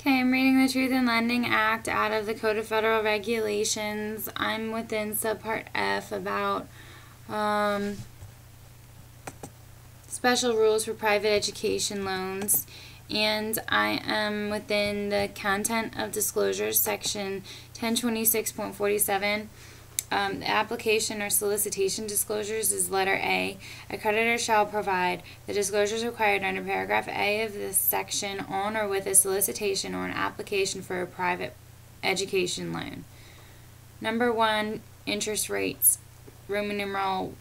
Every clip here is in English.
Okay, I'm reading the Truth in Lending Act out of the Code of Federal Regulations. I'm within Subpart F about special rules for private education loans, and I am within the content of disclosures section 1026.47. The application or solicitation disclosures is letter A. A creditor shall provide the disclosures required under paragraph A of this section on or with a solicitation or an application for a private education loan. Number 1, interest rates. Roman numeral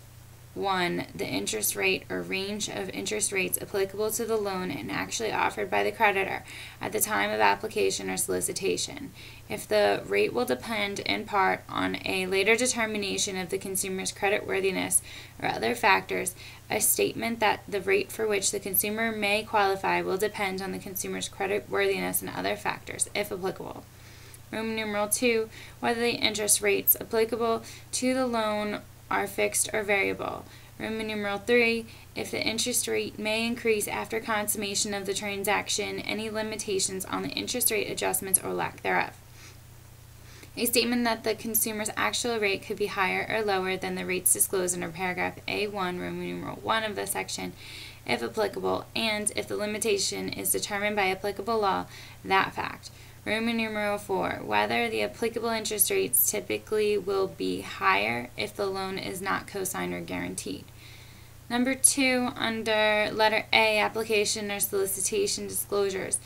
1, the interest rate or range of interest rates applicable to the loan and actually offered by the creditor at the time of application or solicitation. If the rate will depend in part on a later determination of the consumer's creditworthiness or other factors, a statement that the rate for which the consumer may qualify will depend on the consumer's creditworthiness and other factors, if applicable. Roman numeral 2, whether the interest rates applicable to the loan are fixed or variable. Roman numeral 3, if the interest rate may increase after consummation of the transaction, any limitations on the interest rate adjustments or lack thereof. A statement that the consumer's actual rate could be higher or lower than the rates disclosed under paragraph A1, Roman numeral 1 of the section, if applicable, and if the limitation is determined by applicable law, that fact. Roman numeral 4, whether the applicable interest rates typically will be higher if the loan is not co-signed or guaranteed. Number 2, under letter A, application or solicitation disclosures,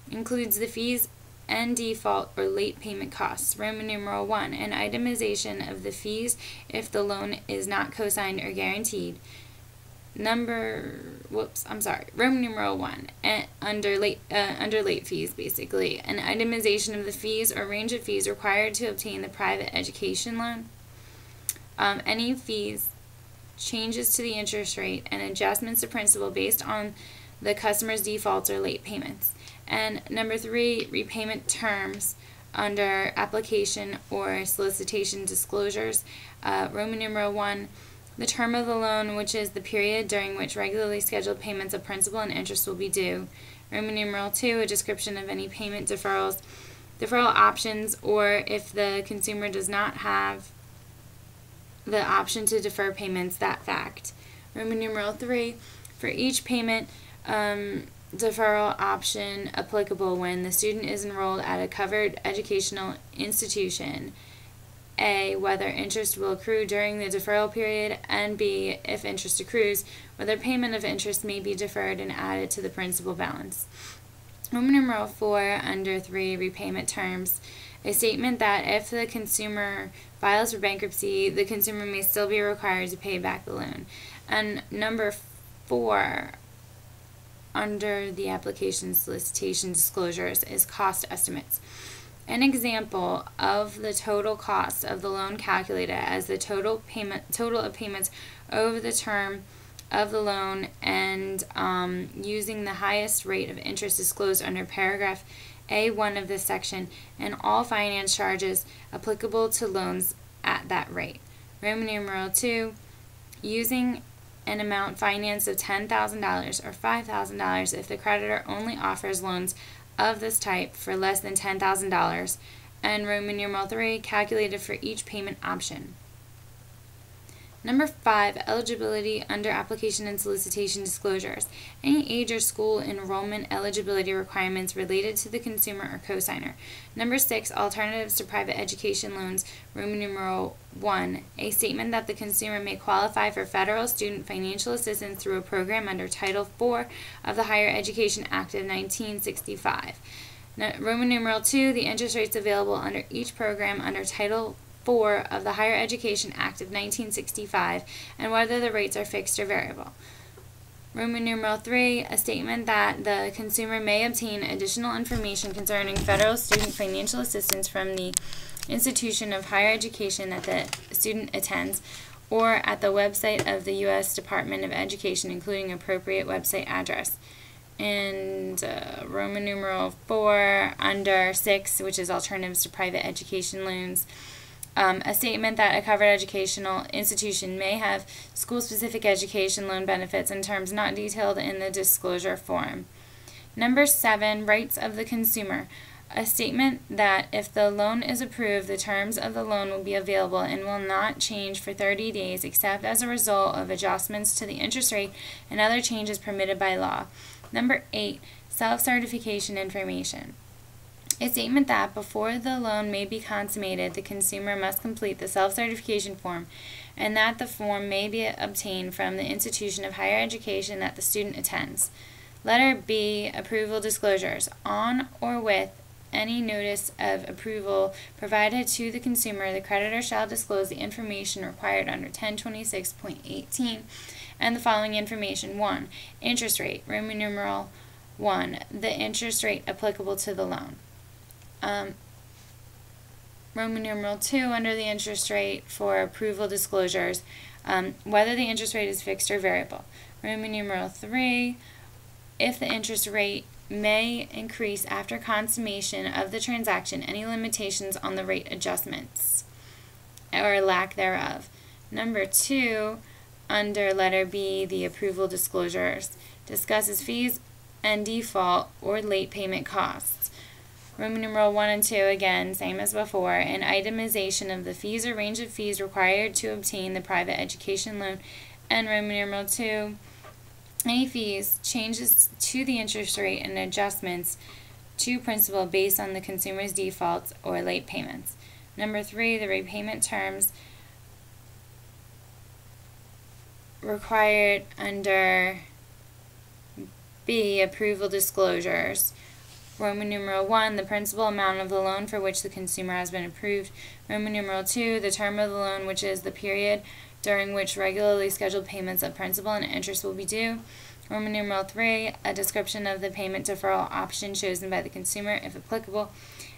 includes the fees and default or late payment costs. Roman numeral 1, an itemization of the fees if the loan is not co-signed or guaranteed. Roman numeral 1, under late fees, basically, an itemization of the fees or range of fees required to obtain the private education loan. Any fees, changes to the interest rate, and adjustments to principal based on the customer's defaults or late payments. And number 3, repayment terms under application or solicitation disclosures. Roman numeral 1, the term of the loan, which is the period during which regularly scheduled payments of principal and interest will be due. Roman numeral 2, a description of any payment deferral options, or if the consumer does not have the option to defer payments, that fact. Roman numeral 3, for each payment deferral option applicable when the student is enrolled at a covered educational institution. A, whether interest will accrue during the deferral period, and B, if interest accrues, whether payment of interest may be deferred and added to the principal balance. Roman numeral 4, under 3, repayment terms, a statement that if the consumer files for bankruptcy, the consumer may still be required to pay back the loan. And number 4, under the application solicitation disclosures, is cost estimates. An example of the total cost of the loan calculated as the total of payments over the term of the loan and using the highest rate of interest disclosed under paragraph A1 of this section and all finance charges applicable to loans at that rate. Roman numeral 2, using an amount financed of $10,000 or $5,000 if the creditor only offers loans of this type for less than $10,000, and Roman numeral 3, calculated for each payment option. Number 5, eligibility under application and solicitation disclosures. Any age or school enrollment eligibility requirements related to the consumer or cosigner. Number 6, alternatives to private education loans. Roman numeral 1, a statement that the consumer may qualify for federal student financial assistance through a program under Title IV of the Higher Education Act of 1965. Roman numeral 2, the interest rates available under each program under Title IV of the Higher Education Act of 1965, and whether the rates are fixed or variable. Roman numeral 3, a statement that the consumer may obtain additional information concerning federal student financial assistance from the institution of higher education that the student attends, or at the website of the U.S. Department of Education, including appropriate website address. And Roman numeral 4, under 6, which is alternatives to private education loans. A statement that a covered educational institution may have school-specific education loan benefits in terms not detailed in the disclosure form. Number 7, rights of the consumer. A statement that if the loan is approved, the terms of the loan will be available and will not change for 30 days except as a result of adjustments to the interest rate and other changes permitted by law. Number 8, self-certification information. A statement that before the loan may be consummated, the consumer must complete the self-certification form and that the form may be obtained from the institution of higher education that the student attends. Letter B, approval disclosures. On or with any notice of approval provided to the consumer, the creditor shall disclose the information required under 1026.18 and the following information. 1. Interest rate, Roman numeral 1, the interest rate applicable to the loan. Roman numeral 2, under the interest rate for approval disclosures, whether the interest rate is fixed or variable. Roman numeral 3, if the interest rate may increase after consummation of the transaction, any limitations on the rate adjustments or lack thereof. Number 2, under letter B, the approval disclosures, discusses fees and default or late payment costs. Roman numeral 1 and 2, again, same as before, an itemization of the fees or range of fees required to obtain the private education loan. And Roman numeral 2, any fees, changes to the interest rate, and adjustments to principal based on the consumer's defaults or late payments. Number 3, the repayment terms required under B, approval disclosures. Roman numeral 1, the principal amount of the loan for which the consumer has been approved. Roman numeral 2, the term of the loan, which is the period during which regularly scheduled payments of principal and interest will be due. Roman numeral 3, a description of the payment deferral option chosen by the consumer, if applicable,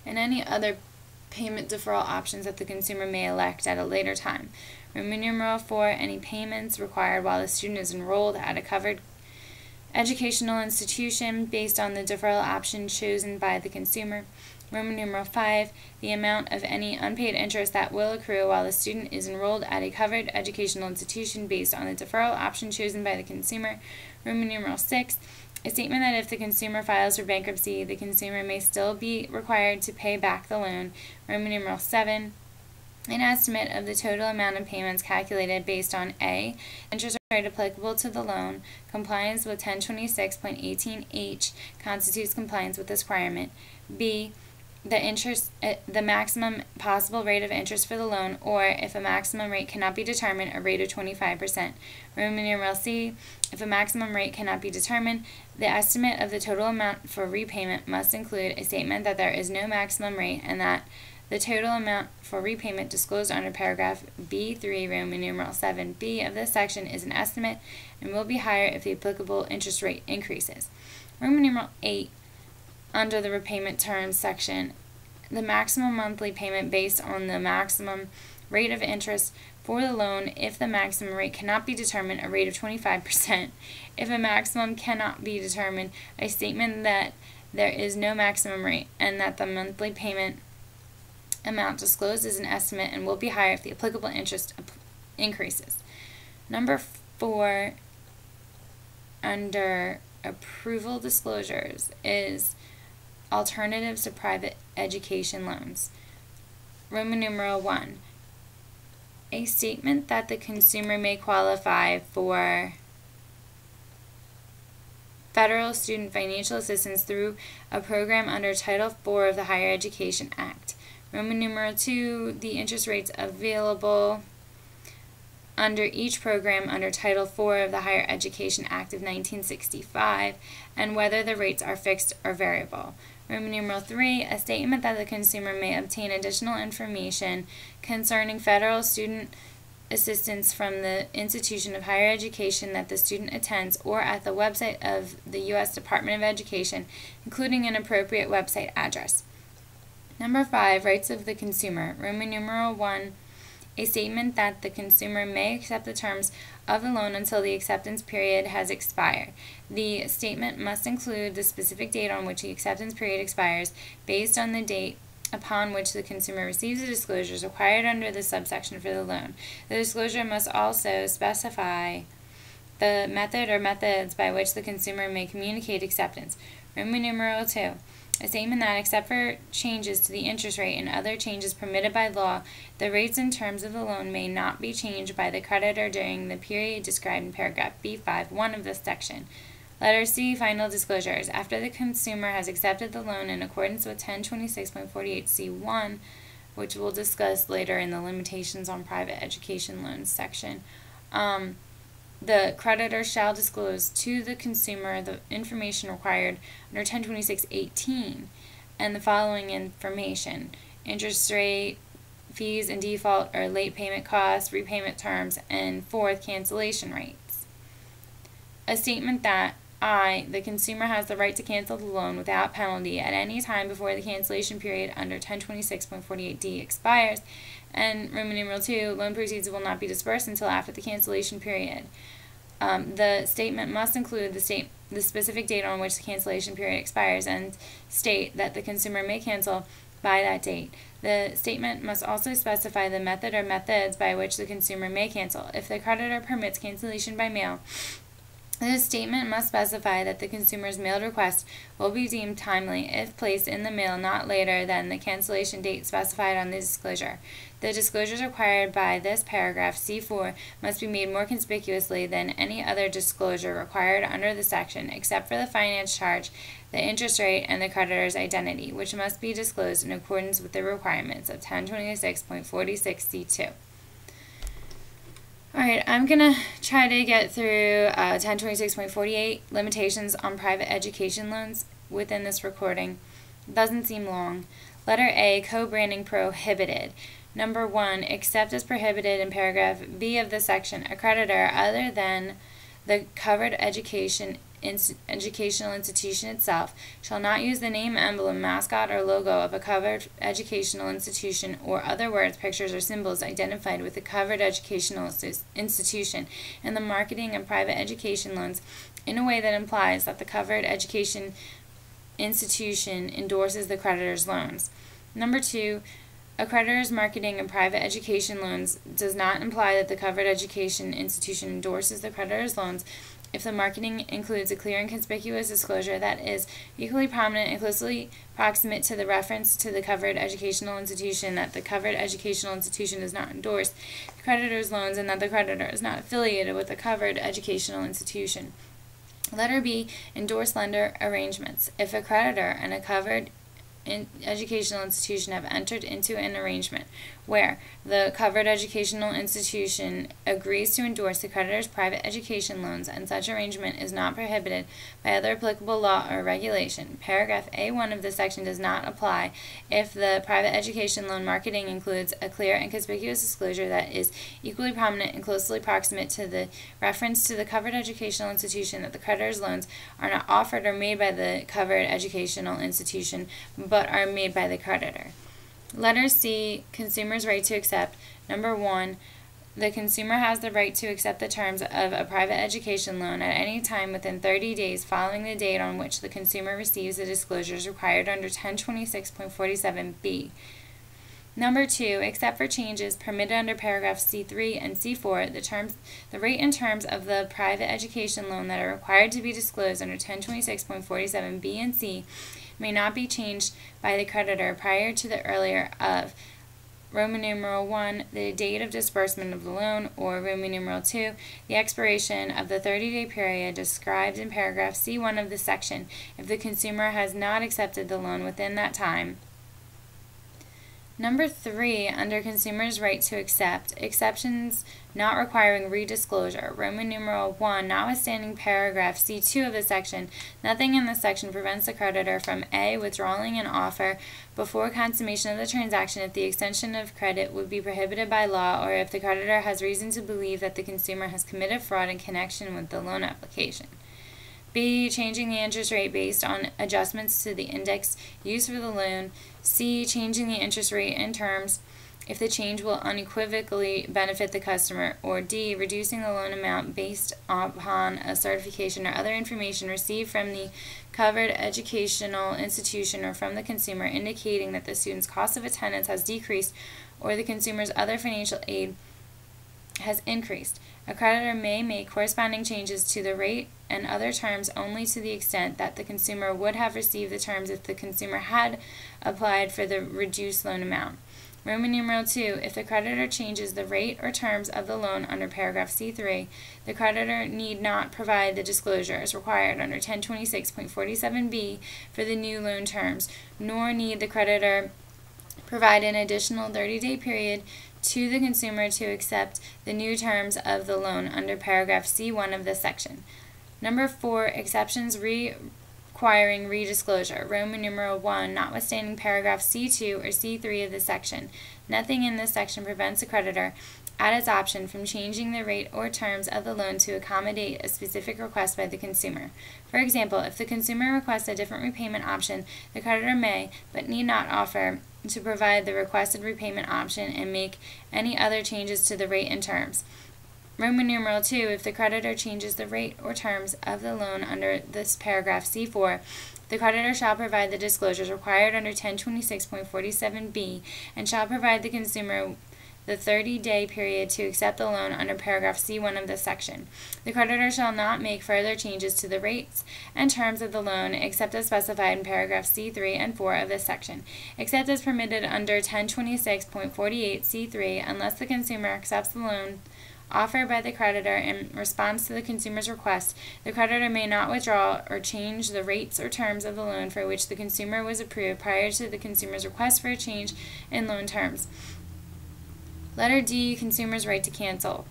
and any other payment deferral options that the consumer may elect at a later time. Roman numeral 4, any payments required while the student is enrolled at a covered educational institution based on the deferral option chosen by the consumer. Roman numeral 5, the amount of any unpaid interest that will accrue while the student is enrolled at a covered educational institution based on the deferral option chosen by the consumer. Roman numeral 6, a statement that if the consumer files for bankruptcy, the consumer may still be required to pay back the loan. Roman numeral 7, an estimate of the total amount of payments calculated based on A, interest rate applicable to the loan. Compliance with 1026.18H constitutes compliance with this requirement. B, the maximum possible rate of interest for the loan, or if a maximum rate cannot be determined, a rate of 25%. Roman numeral C, if a maximum rate cannot be determined, the estimate of the total amount for repayment must include a statement that there is no maximum rate and that the total amount for repayment disclosed under paragraph B3, Roman numeral 7B of this section is an estimate and will be higher if the applicable interest rate increases. Roman numeral 8, under the repayment terms section, the maximum monthly payment based on the maximum rate of interest for the loan. If the maximum rate cannot be determined, a rate of 25%. If a maximum cannot be determined, a statement that there is no maximum rate and that the monthly payment amount disclosed is an estimate and will be higher if the applicable interest increases. Number 4, under approval disclosures, is alternatives to private education loans. Roman numeral 1, a statement that the consumer may qualify for federal student financial assistance through a program under Title IV of the Higher Education Act. Roman numeral 2, the interest rates available under each program under Title IV of the Higher Education Act of 1965, and whether the rates are fixed or variable. Roman numeral 3, a statement that the consumer may obtain additional information concerning federal student assistance from the institution of higher education that the student attends or at the website of the U.S. Department of Education, including an appropriate website address. Number 5, rights of the consumer. Roman numeral 1, a statement that the consumer may accept the terms of the loan until the acceptance period has expired. The statement must include the specific date on which the acceptance period expires based on the date upon which the consumer receives the disclosures required under the subsection for the loan. The disclosure must also specify the method or methods by which the consumer may communicate acceptance. Roman numeral 2. A statement that, except for changes to the interest rate and other changes permitted by law, the rates and terms of the loan may not be changed by the creditor during the period described in paragraph B5(1) of this section. Letter C. Final disclosures. After the consumer has accepted the loan in accordance with 1026.48C1, which we'll discuss later in the limitations on private education loans section, the creditor shall disclose to the consumer the information required under 1026.18 and the following information: interest rate, fees and default or late payment costs, repayment terms, and fourth, cancellation rates. A statement that I, the consumer, has the right to cancel the loan without penalty at any time before the cancellation period under 1026.48D expires, and Roman numeral 2, loan proceeds will not be disbursed until after the cancellation period. The statement must include the specific date on which the cancellation period expires and state that the consumer may cancel by that date. The statement must also specify the method or methods by which the consumer may cancel. If the creditor permits cancellation by mail, this statement must specify that the consumer's mailed request will be deemed timely if placed in the mail not later than the cancellation date specified on the disclosure. The disclosures required by this paragraph C4 must be made more conspicuously than any other disclosure required under the section, except for the finance charge, the interest rate, and the creditor's identity, which must be disclosed in accordance with the requirements of 1026.46C2. Alright, I'm going to try to get through 1026.48, limitations on private education loans, within this recording. It doesn't seem long. Letter A, co-branding prohibited. Number 1, except as prohibited in paragraph B of the section, a creditor other than the covered educational institution itself shall not use the name, emblem, mascot, or logo of a covered educational institution or other words, pictures, or symbols identified with the covered educational institution in the marketing of private education loans in a way that implies that the covered education institution endorses the creditor's loans. Number 2, a creditor's marketing of private education loans does not imply that the covered education institution endorses the creditor's loans if the marketing includes a clear and conspicuous disclosure that is equally prominent and closely proximate to the reference to the covered educational institution that the covered educational institution does not endorse the creditor's loans and that the creditor is not affiliated with the covered educational institution. Letter B, endorsed lender arrangements. If a creditor and a covered educational institution have entered into an arrangement where the covered educational institution agrees to endorse the creditor's private education loans and such arrangement is not prohibited by other applicable law or regulation. Paragraph A1 of this section does not apply if the private education loan marketing includes a clear and conspicuous disclosure that is equally prominent and closely proximate to the reference to the covered educational institution that the creditor's loans are not offered or made by the covered educational institution but are made by the creditor. Letter C, consumer's right to accept. Number 1, the consumer has the right to accept the terms of a private education loan at any time within 30 days following the date on which the consumer receives the disclosures required under 1026.47B. Number 2, except for changes permitted under paragraphs C3 and C4, the rate and terms of the private education loan that are required to be disclosed under 1026.47B and C may not be changed by the creditor prior to the earlier of Roman numeral 1, the date of disbursement of the loan, or Roman numeral 2, the expiration of the 30-day period described in paragraph C1 of this section, if the consumer has not accepted the loan within that time. Number 3, under consumer's right to accept, exceptions not requiring redisclosure. Roman numeral 1, notwithstanding paragraph C2 of the section, nothing in this section prevents the creditor from A, withdrawing an offer before consummation of the transaction if the extension of credit would be prohibited by law or if the creditor has reason to believe that the consumer has committed fraud in connection with the loan application. B, changing the interest rate based on adjustments to the index used for the loan. C, changing the interest rate and terms if the change will unequivocally benefit the customer. Or D, reducing the loan amount based upon a certification or other information received from the covered educational institution or from the consumer indicating that the student's cost of attendance has decreased or the consumer's other financial aid has increased. A creditor may make corresponding changes to the rate and other terms only to the extent that the consumer would have received the terms if the consumer had applied for the reduced loan amount. Roman numeral 2, if the creditor changes the rate or terms of the loan under paragraph C3, the creditor need not provide the disclosures required under 1026.47b for the new loan terms, nor need the creditor provide an additional 30-day period to the consumer to accept the new terms of the loan under paragraph C1 of this section. Number 4, exceptions requiring redisclosure. Roman numeral 1, notwithstanding paragraph C2 or C3 of this section, nothing in this section prevents the creditor, at its option, from changing the rate or terms of the loan to accommodate a specific request by the consumer. For example, if the consumer requests a different repayment option, the creditor may, but need not, offer to provide the requested repayment option and make any other changes to the rate and terms. Roman numeral 2, if the creditor changes the rate or terms of the loan under this paragraph C4, the creditor shall provide the disclosures required under 1026.47b and shall provide the consumer the 30-day period to accept the loan under paragraph C1 of this section. The creditor shall not make further changes to the rates and terms of the loan except as specified in paragraph C3 and 4 of this section, except as permitted under 1026.48c3 unless the consumer accepts the loan offered by the creditor in response to the consumer's request. The creditor may not withdraw or change the rates or terms of the loan for which the consumer was approved prior to the consumer's request for a change in loan terms. Letter D, consumer's right to cancel.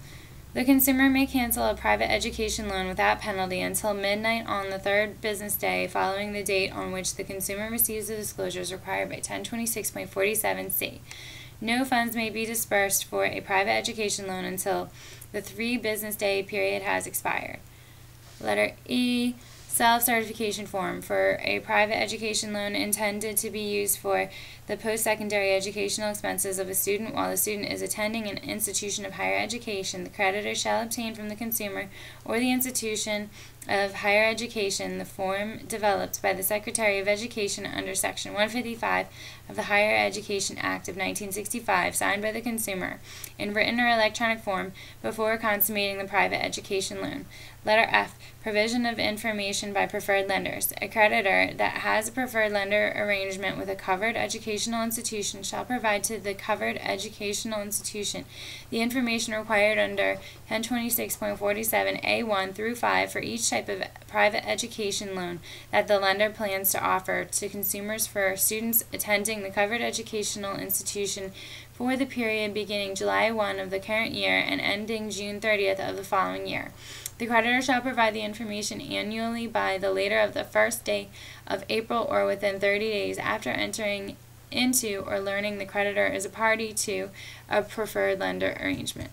The consumer may cancel a private education loan without penalty until midnight on the third business day following the date on which the consumer receives the disclosures required by 1026.47c. No funds may be disbursed for a private education loan until the 3 business day period has expired. Letter E, self-certification form. For a private education loan intended to be used for the post-secondary educational expenses of a student while the student is attending an institution of higher education, the creditor shall obtain from the consumer or the institution of higher education the form developed by the Secretary of Education under Section 155 of the Higher Education Act of 1965, signed by the consumer, in written or electronic form, before consummating the private education loan. Letter F, provision of information by preferred lenders. A creditor that has a preferred lender arrangement with a covered educational institution shall provide to the covered educational institution the information required under 1026.47a1 through 5 for each type of private education loan that the lender plans to offer to consumers for students attending the covered educational institution for the period beginning July 1 of the current year and ending June 30th of the following year. The creditor shall provide the information annually by the later of the first day of April or within 30 days after entering into or learning the creditor is a party to a preferred lender arrangement.